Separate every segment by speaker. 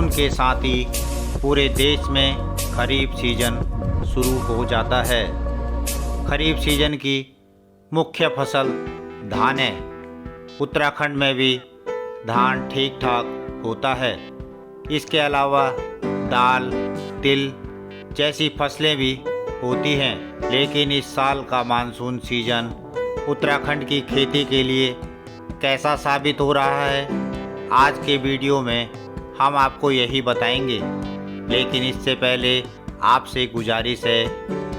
Speaker 1: जून के साथ ही पूरे देश में खरीफ सीजन शुरू हो जाता है। खरीफ सीजन की मुख्य फसल धान है। उत्तराखंड में भी धान ठीक ठाक होता है। इसके अलावा दाल, तिल जैसी फसलें भी होती हैं। लेकिन इस साल का मानसून सीजन उत्तराखंड की खेती के लिए कैसा साबित हो रहा है, आज के वीडियो में हम आपको यही बताएंगे। लेकिन इससे पहले आपसे गुजारिश है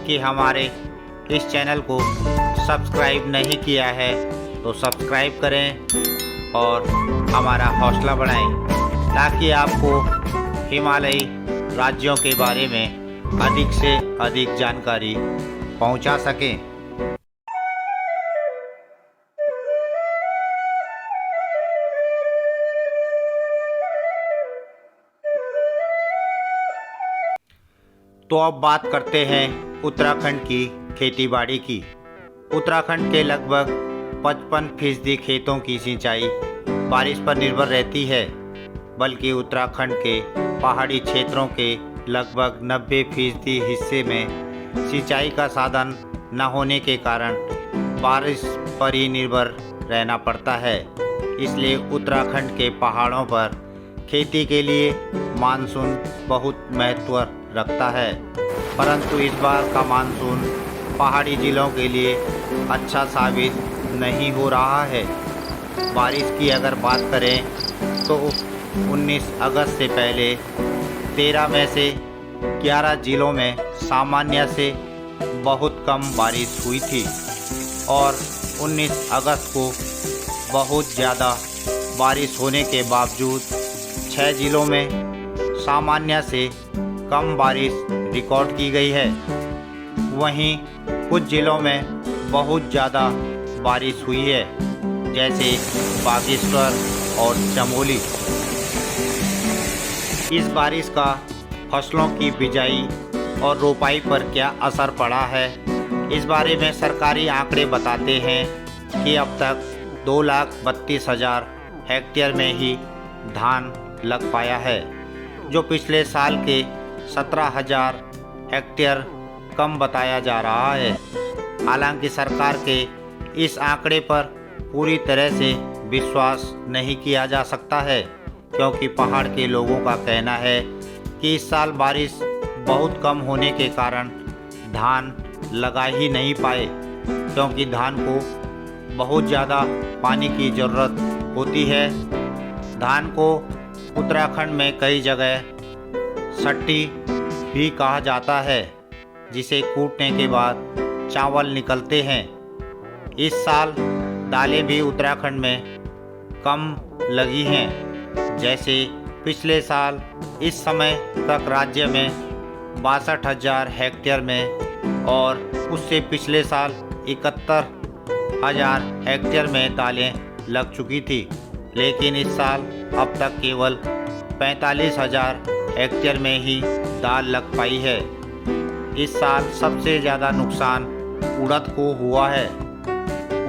Speaker 1: कि हमारे इस चैनल को सब्सक्राइब नहीं किया है तो सब्सक्राइब करें और हमारा हौसला बढ़ाएं, ताकि आपको हिमालयी राज्यों के बारे में अधिक से अधिक जानकारी पहुंचा सकें। तो अब बात करते हैं उत्तराखंड की खेतीबाड़ी की। उत्तराखंड के लगभग 55% खेतों की सिंचाई बारिश पर निर्भर रहती है, बल्कि उत्तराखंड के पहाड़ी क्षेत्रों के लगभग 90% हिस्से में सिंचाई का साधन न होने के कारण बारिश पर ही निर्भर रहना पड़ता है। इसलिए उत्तराखंड के पहाड़ों पर खेती के लिए मानसून बहुत महत्व रखता है। परंतु इस बार का मानसून पहाड़ी जिलों के लिए अच्छा साबित नहीं हो रहा है। बारिश की अगर बात करें तो 19 अगस्त से पहले 13 में से 11 जिलों में सामान्य से बहुत कम बारिश हुई थी और 19 अगस्त को बहुत ज़्यादा बारिश होने के बावजूद 6 जिलों में सामान्य से कम बारिश रिकॉर्ड की गई है। वहीं कुछ जिलों में बहुत ज़्यादा बारिश हुई है, जैसे बागेश्वर और चमोली। इस बारिश का फसलों की बिजाई और रोपाई पर क्या असर पड़ा है, इस बारे में सरकारी आंकड़े बताते हैं कि अब तक 2,32,000 हेक्टेयर में ही धान लग पाया है, जो पिछले साल के 17,000 हेक्टेयर कम बताया जा रहा है। हालांकि सरकार के इस आंकड़े पर पूरी तरह से विश्वास नहीं किया जा सकता है, क्योंकि पहाड़ के लोगों का कहना है कि इस साल बारिश बहुत कम होने के कारण धान लगा ही नहीं पाए, क्योंकि धान को बहुत ज़्यादा पानी की ज़रूरत होती है। धान को उत्तराखंड में कई जगह सट्टी भी कहा जाता है, जिसे कूटने के बाद चावल निकलते हैं। इस साल दालें भी उत्तराखंड में कम लगी हैं। जैसे पिछले साल इस समय तक राज्य में 62,000 हेक्टेयर में और उससे पिछले साल 71,000 हेक्टेयर में दालें लग चुकी थी। लेकिन इस साल अब तक केवल 45,000 हेक्टेयर में ही दाल लग पाई है। इस साल सबसे ज़्यादा नुकसान उड़द को हुआ है।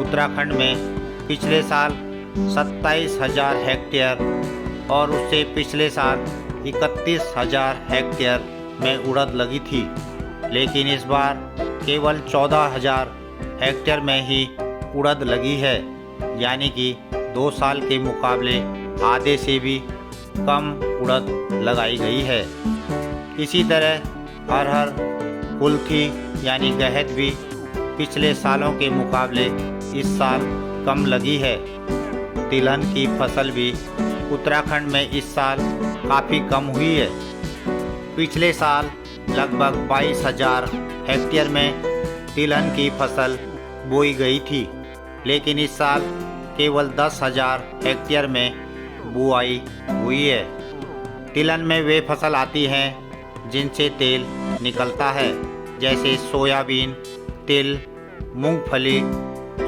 Speaker 1: उत्तराखंड में पिछले साल 27,000 हेक्टेयर और उससे पिछले साल 31,000 हेक्टेयर में उड़द लगी थी। लेकिन इस बार केवल 14,000 हेक्टेयर में ही उड़द लगी है, यानी कि 2 साल के मुकाबले आधे से भी कम उड़द लगाई गई है। इसी तरह अरहर, कुल्थी यानी गहत भी पिछले सालों के मुकाबले इस साल कम लगी है। तिलहन की फसल भी उत्तराखंड में इस साल काफ़ी कम हुई है। पिछले साल लगभग 22,000 हेक्टेयर में तिलहन की फसल बोई गई थी, लेकिन इस साल केवल 10,000 हेक्टेयर में बुआई हुई है। तिलहन में वे फसल आती हैं जिनसे तेल निकलता है, जैसे सोयाबीन, तिल, मूंगफली,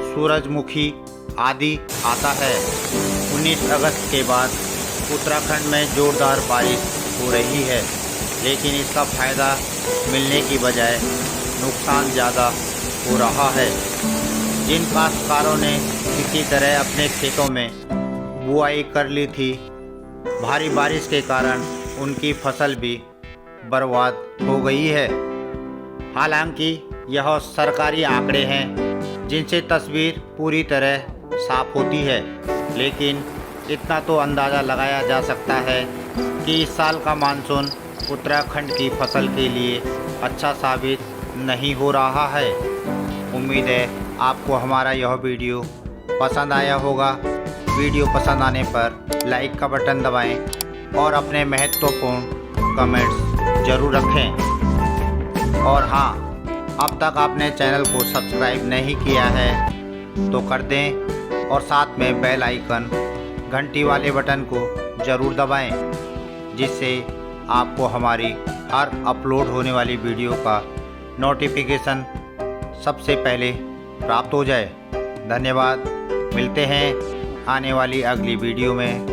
Speaker 1: सूरजमुखी आदि आता है। 19 अगस्त के बाद उत्तराखंड में ज़ोरदार बारिश हो रही है, लेकिन इसका फ़ायदा मिलने की बजाय नुकसान ज़्यादा हो रहा है। जिन काश्तकारों ने किसी तरह अपने खेतों में बुआई कर ली थी, भारी बारिश के कारण उनकी फसल भी बर्बाद हो गई है। हालांकि यह सरकारी आंकड़े हैं जिनसे तस्वीर पूरी तरह साफ होती है, लेकिन इतना तो अंदाज़ा लगाया जा सकता है कि इस साल का मानसून उत्तराखंड की फसल के लिए अच्छा साबित नहीं हो रहा है। उम्मीद है आपको हमारा यह वीडियो पसंद आया होगा। वीडियो पसंद आने पर लाइक का बटन दबाएं और अपने महत्वपूर्ण कमेंट्स ज़रूर रखें। और हाँ, अब तक आपने चैनल को सब्सक्राइब नहीं किया है तो कर दें और साथ में बेल आइकन घंटी वाले बटन को ज़रूर दबाएं, जिससे आपको हमारी हर अपलोड होने वाली वीडियो का नोटिफिकेशन सबसे पहले प्राप्त हो जाए। धन्यवाद। मिलते हैं आने वाली अगली वीडियो में।